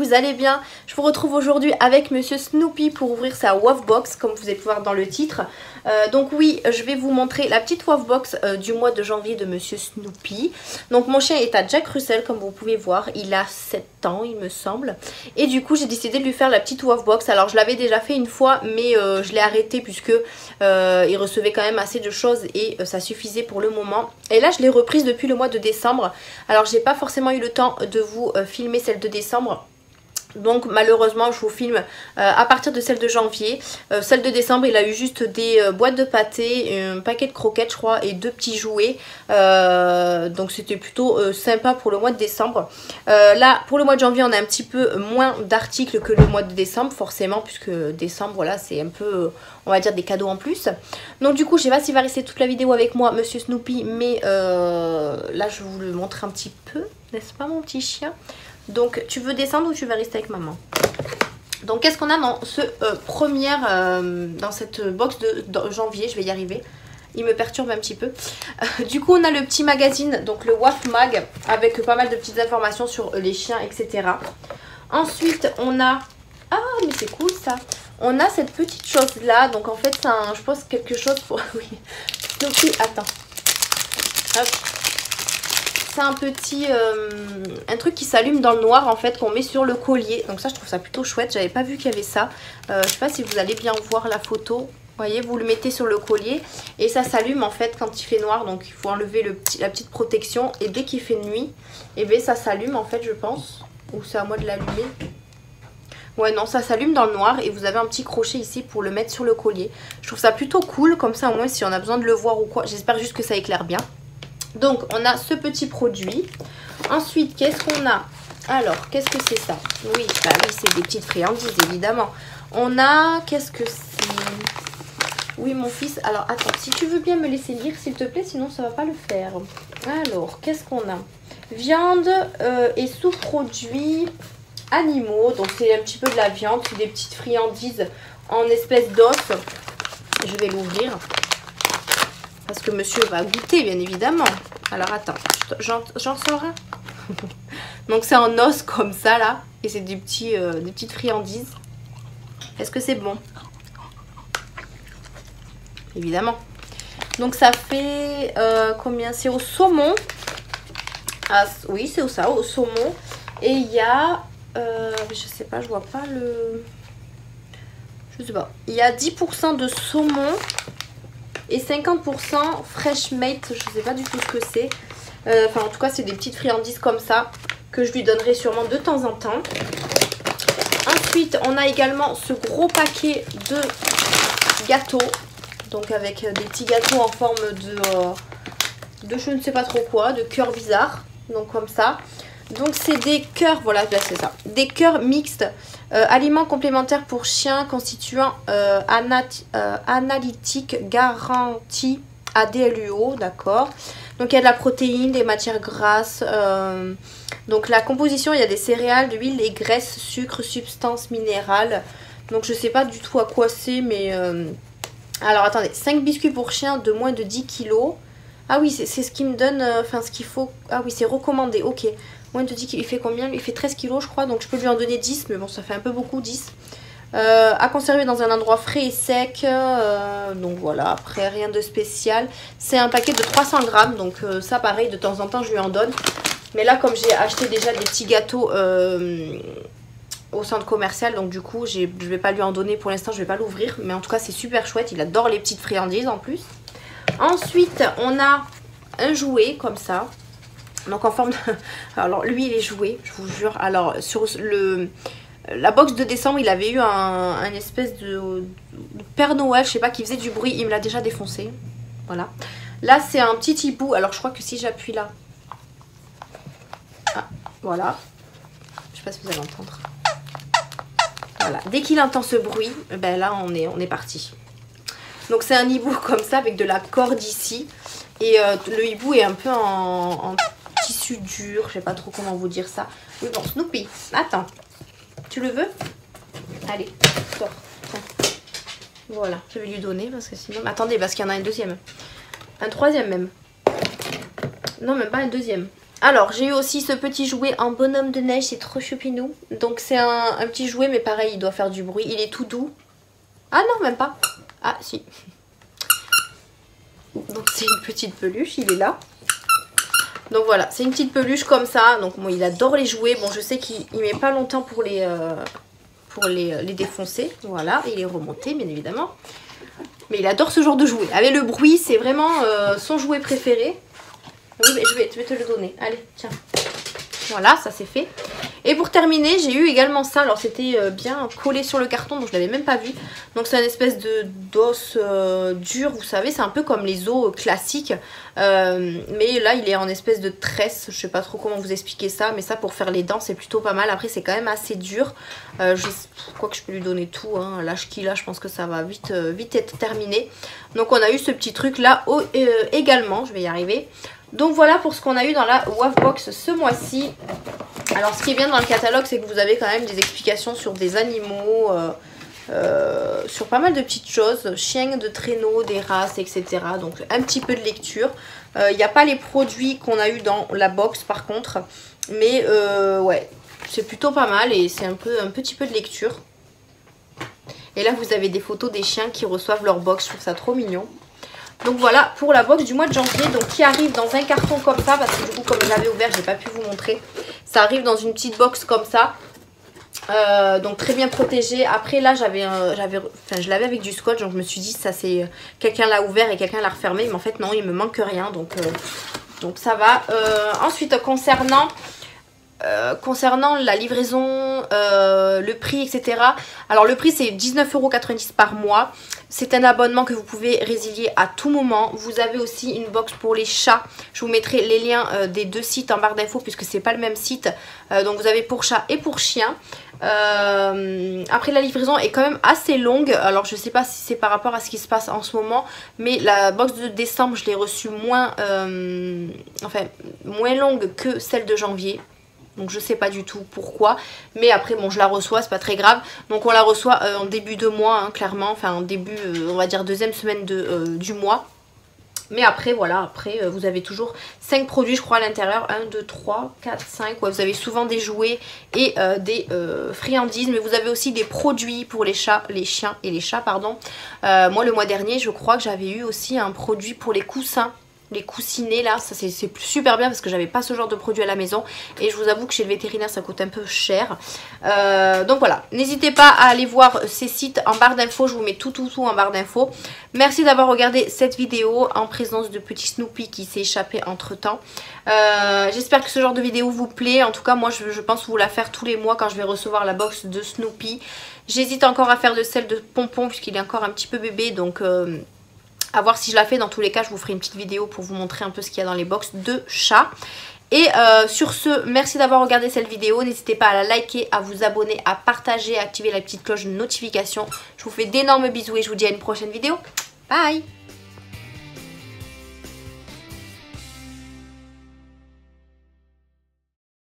vous allez bien? Je vous retrouve aujourd'hui avec Monsieur Snoopy pour ouvrir sa WOW Box, comme vous allez pouvoir voir dans le titre. Donc oui, je vais vous montrer la petite WOW Box du mois de janvier de Monsieur Snoopy. Donc mon chien est à Jack Russell, comme vous pouvez voir. Il a 7 ans, il me semble. Et du coup, j'ai décidé de lui faire la petite WOW Box. Alors, je l'avais déjà fait une fois, mais je l'ai arrêté puisque il recevait quand même assez de choses et ça suffisait pour le moment. Et là, je l'ai reprise depuis le mois de décembre. Alors, j'ai pas forcément eu le temps de vous filmer celle de décembre. Donc malheureusement je vous filme à partir de celle de janvier. Celle de décembre il a eu juste des boîtes de pâté, un paquet de croquettes je crois et 2 petits jouets. Donc c'était plutôt sympa pour le mois de décembre. Là pour le mois de janvier on a un petit peu moins d'articles que le mois de décembre forcément, puisque décembre voilà c'est un peu on va dire des cadeaux en plus. Donc du coup je sais pas s'il va rester toute la vidéo avec moi Monsieur Snoopy, mais là je vais vous le montrer un petit peu, n'est-ce pas mon petit chien? Donc tu veux descendre ou tu vas rester avec maman? Donc qu'est-ce qu'on a dans ce dans cette box de janvier? Je vais y arriver. Il me perturbe un petit peu. Du coup on a le petit magazine, donc le WAF Mag, avec pas mal de petites informations sur les chiens, etc. Ensuite on a... Ah mais c'est cool ça. On a cette petite chose là. Donc en fait c'est un... je pense quelque chose pour... Oui. Snoopy, attends. Hop. C'est un petit un truc qui s'allume dans le noir en fait, qu'on met sur le collier. Donc ça je trouve ça plutôt chouette, j'avais pas vu qu'il y avait ça. Je sais pas si vous allez bien voir la photo. Vous voyez, vous le mettez sur le collier et ça s'allume en fait quand il fait noir. Donc il faut enlever la petite protection et dès qu'il fait nuit, et bien ça s'allume en fait je pense. Ou c'est à moi de l'allumer. Ouais non, ça s'allume dans le noir et vous avez un petit crochet ici pour le mettre sur le collier. Je trouve ça plutôt cool, comme ça au moins si on a besoin de le voir ou quoi. J'espère juste que ça éclaire bien. Donc on a ce petit produit. Ensuite qu'est-ce qu'on a? Alors qu'est-ce que c'est ça? Oui, bah oui c'est des petites friandises évidemment. On a, qu'est-ce que c'est? Oui mon fils, alors attends, si tu veux bien me laisser lire s'il te plaît, sinon ça va pas le faire. Alors qu'est-ce qu'on a? Viande et sous-produits animaux. Donc c'est un petit peu de la viande, c'est des petites friandises en espèces d'os. Je vais l'ouvrir parce que monsieur va goûter bien évidemment. Alors attends, j'en sors un. Donc c'est en os comme ça là. Et c'est des petites friandises. Est-ce que c'est bon? Évidemment. Donc ça fait combien? C'est au saumon. Ah oui c'est au saumon. Et il y a... je sais pas, je vois pas le... Je sais pas. Il y a 10% de saumon. Et 50% fresh mate, je sais pas du tout ce que c'est. Enfin en tout cas c'est des petites friandises comme ça que je lui donnerai sûrement de temps en temps. Ensuite on a également ce gros paquet de gâteaux. Donc avec des petits gâteaux en forme de je ne sais pas trop quoi, de cœurs bizarres. Donc comme ça. Donc c'est des cœurs, voilà c'est ça. Des cœurs mixtes. Aliments complémentaires pour chiens constituant analytique garantie ADLUO, d'accord. Donc il y a de la protéine, des matières grasses. Donc la composition, il y a des céréales, de l'huile, des graisses, sucre, substances minérales. Donc je sais pas du tout à quoi c'est, mais... Alors attendez, 5 biscuits pour chiens de moins de 10 kg. Ah oui, c'est ce qui me donne, enfin ce qu'il faut... Ah oui, c'est recommandé, ok. Moins de 10 kg, il fait combien? Il fait 13 kg je crois, donc je peux lui en donner 10, mais bon ça fait un peu beaucoup 10. À conserver dans un endroit frais et sec, donc voilà, après rien de spécial. C'est un paquet de 300 grammes, donc ça pareil de temps en temps je lui en donne. Mais là comme j'ai acheté déjà des petits gâteaux au centre commercial, donc du coup je vais pas lui en donner pour l'instant, je vais pas l'ouvrir. Mais en tout cas c'est super chouette, il adore les petites friandises en plus. Ensuite on a un jouet comme ça. Donc en forme de... Alors lui il est joué, je vous jure. Alors sur la box de décembre il avait eu un espèce de Père Noël, je sais pas, qui faisait du bruit. Il me l'a déjà défoncé. Voilà. Là c'est un petit hibou. Alors je crois que si j'appuie là... Ah, voilà. Je sais pas si vous allez entendre. Voilà. Dès qu'il entend ce bruit, ben là on est parti. Donc c'est un hibou comme ça avec de la corde ici. Et le hibou est un peu en tissu dur, je sais pas trop comment vous dire ça. Oui bon, Snoopy, attends. Tu le veux? Allez, sors. Voilà, je vais lui donner parce que sinon... Attendez, parce qu'il y en a un deuxième. Un troisième même. Non, même pas un deuxième. Alors j'ai eu aussi ce petit jouet en bonhomme de neige, c'est trop choupinou. Donc c'est un petit jouet mais pareil il doit faire du bruit, il est tout doux. Ah non même pas. Ah si. Donc c'est une petite peluche, il est là. Donc voilà, c'est une petite peluche comme ça. Donc bon, il adore les jouets. Bon, je sais qu'il met pas longtemps pour les défoncer. Voilà, il est remonté bien évidemment. Mais il adore ce genre de jouet. Avec le bruit, c'est vraiment son jouet préféré. Oui, mais je vais te le donner. Allez, tiens. Voilà, ça c'est fait. Et pour terminer, j'ai eu également ça. Alors c'était bien collé sur le carton, donc je l'avais même pas vu. Donc c'est une espèce d'os dur, vous savez, c'est un peu comme les os classiques. Mais là, il est en espèce de tresse. Je sais pas trop comment vous expliquer ça, mais ça pour faire les dents, c'est plutôt pas mal. Après, c'est quand même assez dur. Je crois que je peux lui donner tout. Hein. L'âge qu'il a, je pense que ça va vite être terminé. Donc on a eu ce petit truc là également. Je vais y arriver. Donc voilà pour ce qu'on a eu dans la WAF Box ce mois-ci. Alors ce qui est bien dans le catalogue, c'est que vous avez quand même des explications sur des animaux, sur pas mal de petites choses, chiens de traîneau, des races, etc. Donc un petit peu de lecture. Il n'y a pas les produits qu'on a eu dans la box par contre, mais ouais, c'est plutôt pas mal et c'est un petit peu de lecture. Et là vous avez des photos des chiens qui reçoivent leur box, je trouve ça trop mignon. Donc voilà pour la box du mois de janvier, donc qui arrive dans un carton comme ça, parce que du coup comme je l'avais ouvert, j'ai pas pu vous montrer. Ça arrive dans une petite box comme ça, donc très bien protégé. Après là je l'avais avec du scotch, donc je me suis dit ça c'est quelqu'un l'a ouvert et quelqu'un l'a refermé, mais en fait non, il me manque rien, donc ça va. Ensuite concernant la livraison, le prix, etc. Alors le prix c'est 19,90 € par mois. C'est un abonnement que vous pouvez résilier à tout moment. Vous avez aussi une box pour les chats. Je vous mettrai les liens des deux sites en barre d'infos puisque c'est pas le même site. Donc vous avez pour chat et pour chien. Après la livraison est quand même assez longue. Alors je sais pas si c'est par rapport à ce qui se passe en ce moment, mais la box de décembre je l'ai reçue moins longue que celle de janvier. Donc je sais pas du tout pourquoi, mais après bon je la reçois, c'est pas très grave. Donc on la reçoit en début de mois, hein, clairement, enfin en début, on va dire deuxième semaine du mois. Mais après voilà, après vous avez toujours 5 produits je crois à l'intérieur, 1, 2, 3, 4, 5, ouais, vous avez souvent des jouets et des friandises, mais vous avez aussi des produits pour les chats, les chiens et les chats pardon. Moi le mois dernier je crois que j'avais eu aussi un produit pour les coussins. Les coussinets là, ça c'est super bien parce que j'avais pas ce genre de produit à la maison et je vous avoue que chez le vétérinaire ça coûte un peu cher. Donc voilà, n'hésitez pas à aller voir ces sites en barre d'infos, je vous mets tout en barre d'infos. Merci d'avoir regardé cette vidéo en présence de petit Snoopy qui s'est échappé entre temps. J'espère que ce genre de vidéo vous plaît, en tout cas moi je pense vous la faire tous les mois quand je vais recevoir la box de Snoopy. J'hésite encore à faire de celle de Pompon puisqu'il est encore un petit peu bébé, donc à voir si je la fais. Dans tous les cas je vous ferai une petite vidéo pour vous montrer un peu ce qu'il y a dans les box de chat. Et sur ce, merci d'avoir regardé cette vidéo. N'hésitez pas à la liker, à vous abonner, à partager, à activer la petite cloche de notification. Je vous fais d'énormes bisous et je vous dis à une prochaine vidéo. Bye!